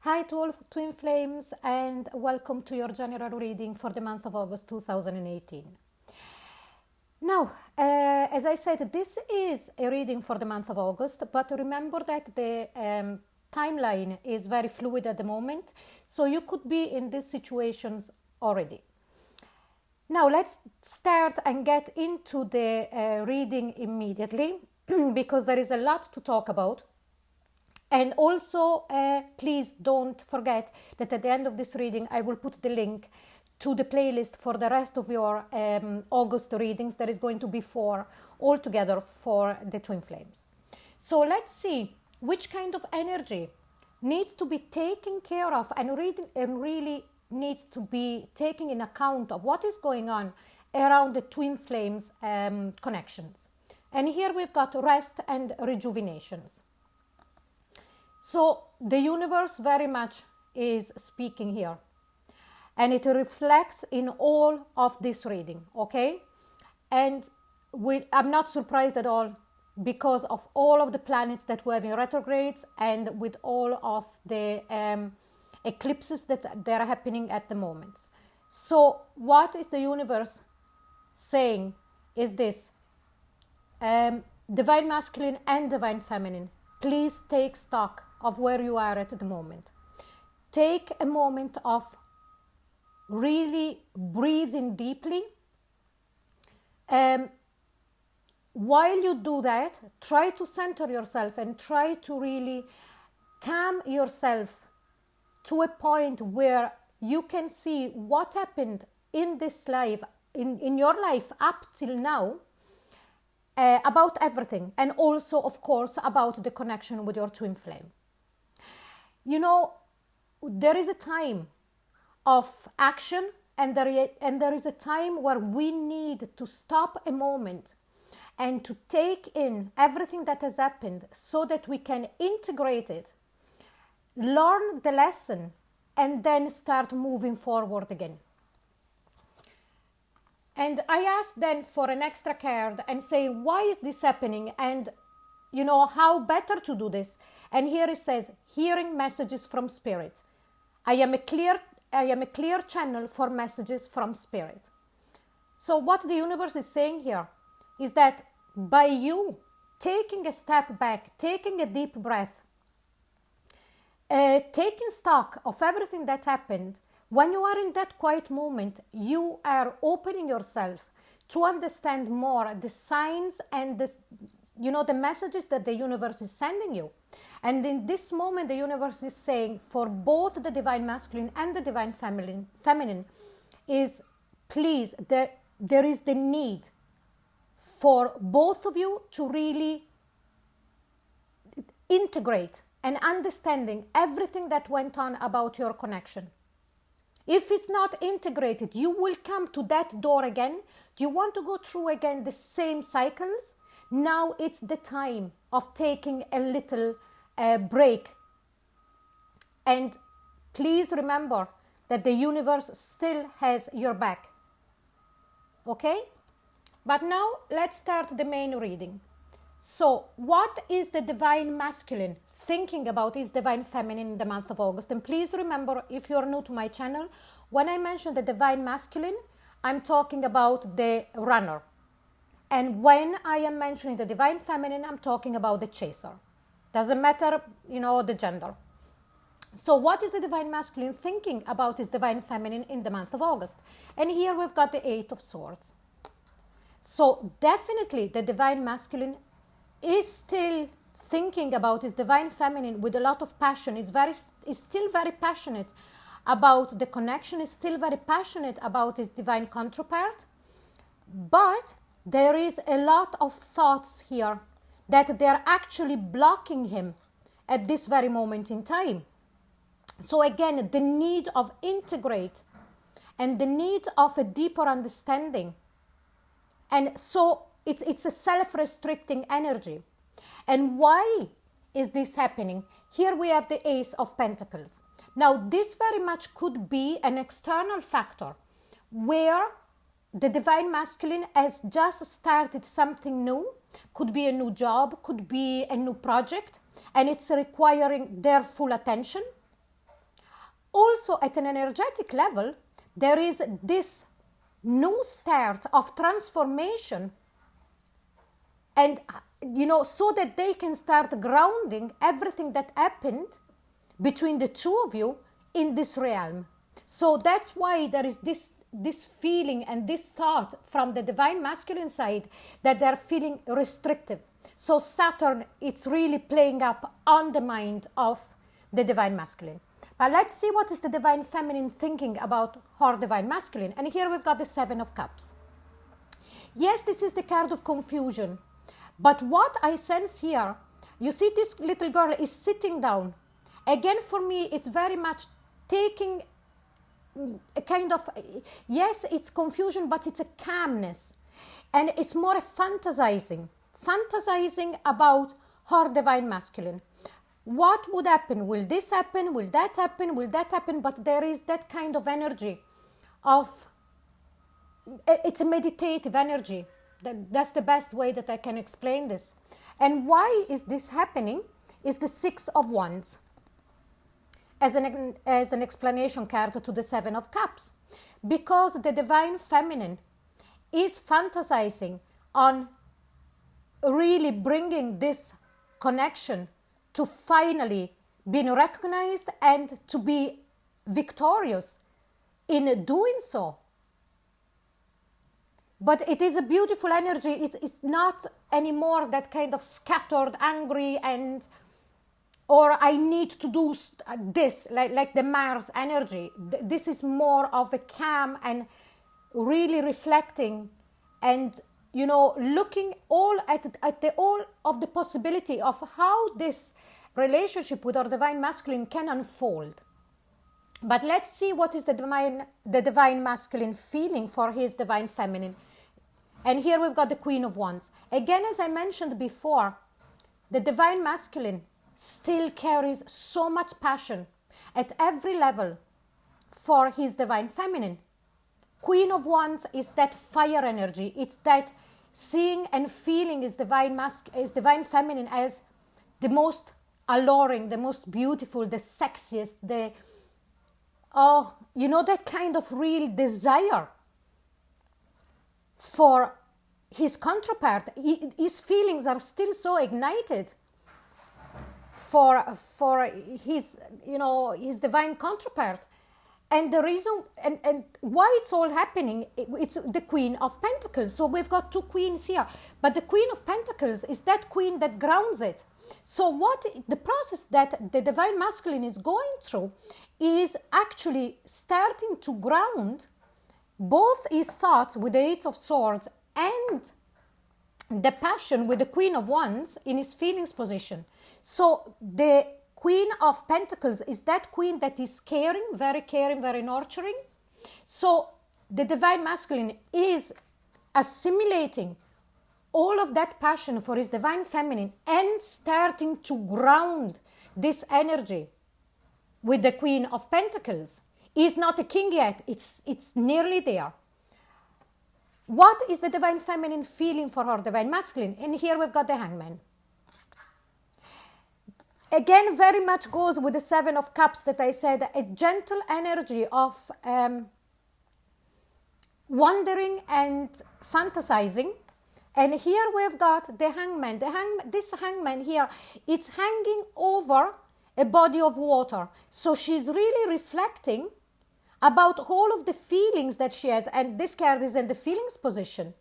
Hi to all Twin Flames and welcome to your general reading for the month of August 2018. Now, as I said, this is a reading for the month of August, but remember that the timeline is very fluid at the moment, so you could be in these situations already. Now, let's start and get into the reading immediately because there is a lot to talk about. And also, please don't forget that at the end of this reading, I will put the link to the playlist for the rest of your August readings. There is going to be 4 altogether for the Twin Flames. So let's see which kind of energy needs to be taken care of and really needs to be taken in account of what is going on around the Twin Flames connections. And here we've got rest and rejuvenations. So the universe very much is speaking here, and it reflects in all of this reading, okay? And I'm not surprised at all because of all of the planets that we have in retrogrades and with all of the eclipses that are happening at the moment. So what is the universe saying is this: divine masculine and divine feminine, please take stock of where you are at the moment. Take a moment of really breathing deeply. While you do that, try to center yourself and try to really calm yourself to a point where you can see what happened in this life, in your life up till now, about everything, and also, of course, about the connection with your twin flame. You know, there is a time of action and there is a time where we need to stop a moment and to take in everything that has happened so that we can integrate it, learn the lesson, and then start moving forward again. And I asked then for an extra card and say, why is this happening? And you know, how better to do this? And here it says, hearing messages from spirit. I am a clear channel for messages from spirit. So what the universe is saying here is that by you taking a step back, taking a deep breath, taking stock of everything that happened, when you are in that quiet moment, you are opening yourself to understand more the signs and the messages that the universe is sending you. And in this moment, the universe is saying for both the divine masculine and the divine feminine is, please, there is the need for both of you to really integrate and understanding everything that went on about your connection. If it's not integrated, you will come to that door again. Do you want to go through again the same cycles? Now it's the time of taking a little break. And please remember that the universe still has your back. Okay? But now let's start the main reading. So what is the divine masculine thinking about his divine feminine in the month of August? And please remember, if you're new to my channel, when I mention the divine masculine, I'm talking about the runner. And when I am mentioning the divine feminine, I'm talking about the chaser. Doesn't matter, the gender. So what is the divine masculine thinking about his divine feminine in the month of August? And here we've got the 8 of Swords. So definitely the divine masculine is still thinking about his divine feminine with a lot of passion. Is still very passionate about the connection, is still very passionate about his divine counterpart. But there is a lot of thoughts here that they're actually blocking him at this very moment in time. So again, the need of integrate and the need of a deeper understanding. And so it's a self-restricting energy. And why is this happening? Here we have the Ace of Pentacles. Now, this very much could be an external factor where the divine masculine has just started something new. Could be a new job, could be a new project, and it's requiring their full attention. also at an energetic level, there is this new start of transformation, and so that they can start grounding everything that happened between the two of you in this realm. So that's why there is this feeling and this thought from the divine masculine side that they're feeling restrictive. So Saturn, it's really playing up on the mind of the divine masculine. But let's see what is the divine feminine thinking about her divine masculine. And here we've got the Seven of Cups. Yes, this is the card of confusion. But what I sense here, you see this little girl is sitting down. Again, for me, it's very much taking a kind of, yes, it's confusion, but it's a calmness. And it's more a fantasizing about her divine masculine. What would happen? Will this happen? Will that happen? Will that happen? But there is that kind of energy of, it's a meditative energy. That's the best way that I can explain this. And why is this happening? Is the Six of Wands as an explanation card to the Seven of Cups. Because the divine feminine is fantasizing on really bringing this connection to finally being recognized and to be victorious in doing so. But it is a beautiful energy. It's not anymore that kind of scattered, angry, and or I need to do this, like the Mars energy. This is more of a calm and really reflecting and, looking all at all of the possibility of how this relationship with our divine masculine can unfold. But let's see what is the divine masculine feeling for his divine feminine. And here we've got the Queen of Wands. Again, as I mentioned before, the divine masculine still carries so much passion at every level for his divine feminine. Queen of Wands is that fire energy. It's that seeing and feeling his divine feminine as the most alluring, the most beautiful, the sexiest, that kind of real desire for his counterpart. His feelings are still so ignited for his divine counterpart. And the reason and why it's all happening, it's the Queen of Pentacles. So we've got two queens here, but the Queen of Pentacles is that queen that grounds it. So what the process that the divine masculine is going through is actually starting to ground both his thoughts with the Eight of Swords and the passion with the Queen of Wands in his feelings position. So the Queen of Pentacles is that queen that is caring, very nurturing. So the divine masculine is assimilating all of that passion for his divine feminine and starting to ground this energy with the Queen of Pentacles. He's not a king yet, it's nearly there. What is the divine feminine feeling for her divine masculine? And here we've got the Hangman. Again, very much goes with the Seven of Cups that I said, a gentle energy of wandering and fantasizing. And here we've got the Hangman. This Hangman here, it's hanging over a body of water. So she's really reflecting about all of the feelings that she has. And this card is in the feelings position.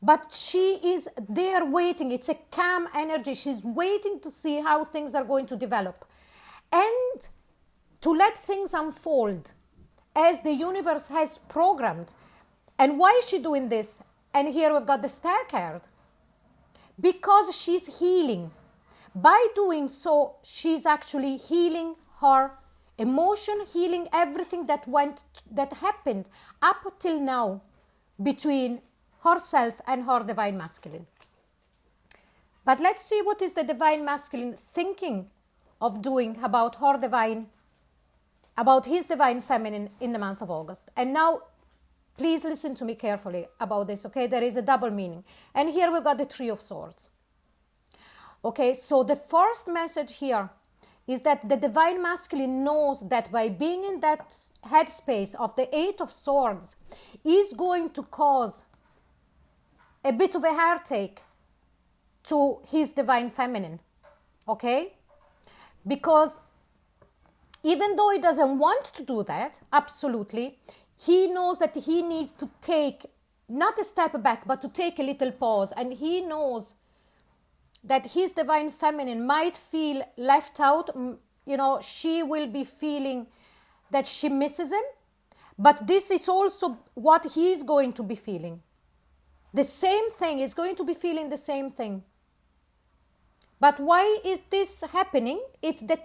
But she is there waiting. It's a calm energy. She's waiting to see how things are going to develop and to let things unfold as the universe has programmed. And why is she doing this? And here we've got the Star card. Because she's healing. By doing so, she's actually healing her emotion, healing everything that happened up till now between herself and her divine masculine. But let's see what is the divine masculine thinking of doing about his divine feminine in the month of August. And now, please listen to me carefully about this, okay? There is a double meaning. And here we've got the Three of Swords. Okay, so the first message here is that the divine masculine knows that by being in that headspace of the Eight of Swords is going to cause a bit of a heartache to his divine feminine, okay? Because even though he doesn't want to do that, absolutely, he knows that he needs to take, not a step back, but to take a little pause. And he knows that his divine feminine might feel left out. You know, she will be feeling that she misses him. But this is also what he's going to be feeling. The same thing, he's going to be feeling the same thing. But why is this happening? It's the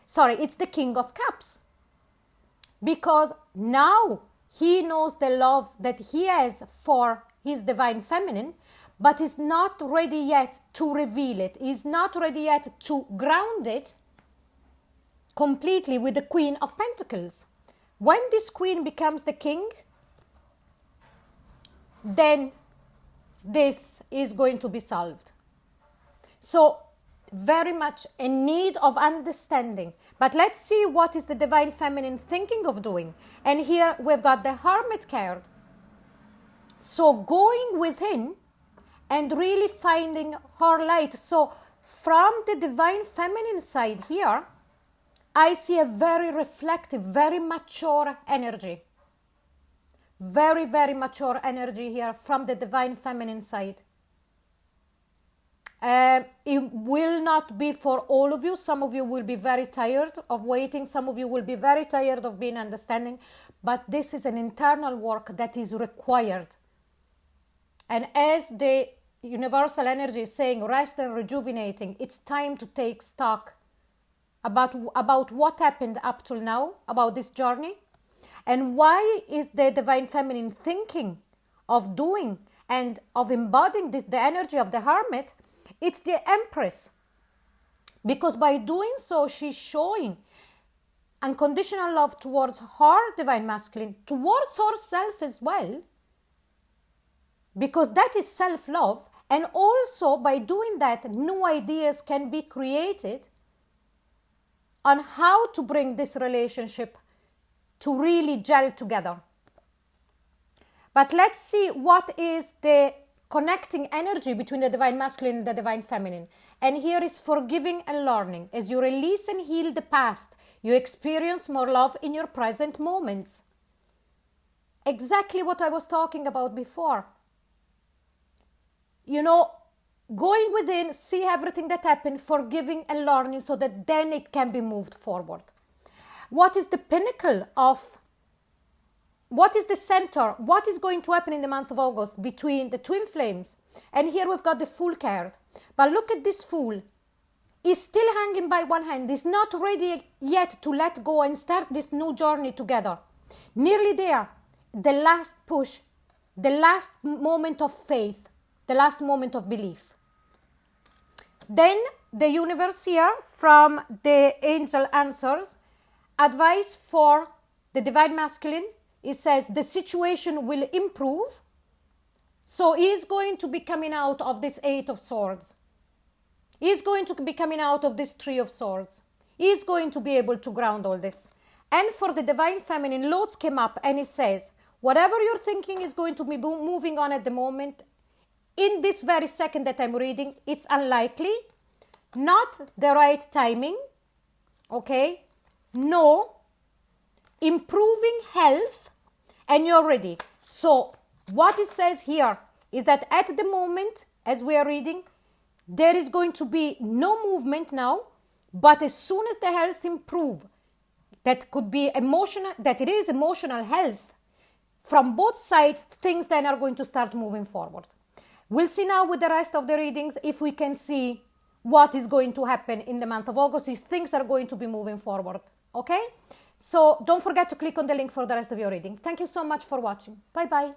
it's the King of Cups. Because now he knows the love that he has for his divine feminine, but is not ready yet to reveal it. He's not ready yet to ground it completely with the Queen of Pentacles. When this queen becomes the king, then this is going to be solved. So very much in need of understanding. But let's see what is the divine feminine thinking of doing. And here we've got the Hermit card. So going within and really finding her light. So from the divine feminine side here, I see a very reflective, very mature energy. Very, very mature energy here from the divine feminine side. It will not be for all of you. Some of you will be very tired of waiting. Some of you will be very tired of being understanding. But this is an internal work that is required. And as the universal energy is saying, rest and rejuvenating, it's time to take stock about what happened up till now, about this journey. And why is the divine feminine thinking of doing and of embodying the energy of the Hermit? It's the Empress. Because by doing so, she's showing unconditional love towards her divine masculine, towards herself as well. Because that is self-love. And also by doing that, new ideas can be created on how to bring this relationship to really gel together. But let's see what is the connecting energy between the divine masculine and the divine feminine. And here is forgiving and learning. As you release and heal the past, you experience more love in your present moments. Exactly what I was talking about before. You know, going within, see everything that happened, forgiving and learning so that then it can be moved forward. What is the pinnacle of, what is the center, what is going to happen in the month of August between the twin flames? And here we've got the Fool card. But look at this Fool. He's still hanging by one hand. He's not ready yet to let go and start this new journey together. Nearly there. The last push. The last moment of faith. The last moment of belief. Then the universe here from the angel answers. Advice for the divine masculine. It says the situation will improve. So he is going to be coming out of this Eight of Swords. He is going to be coming out of this Three of Swords. He is going to be able to ground all this. And for the divine feminine, Lotus came up and it says, whatever you're thinking is going to be moving on at the moment, in this very second that I'm reading, it's unlikely, not the right timing, okay? No, improving health, and you're ready. So what it says here is that at the moment, as we are reading, there is going to be no movement now, but as soon as the health improve, that could be emotional, that it is emotional health, from both sides, things then are going to start moving forward. We'll see now with the rest of the readings if we can see what is going to happen in the month of August, if things are going to be moving forward, okay? So don't forget to click on the link for the rest of your reading. Thank you so much for watching. Bye-bye.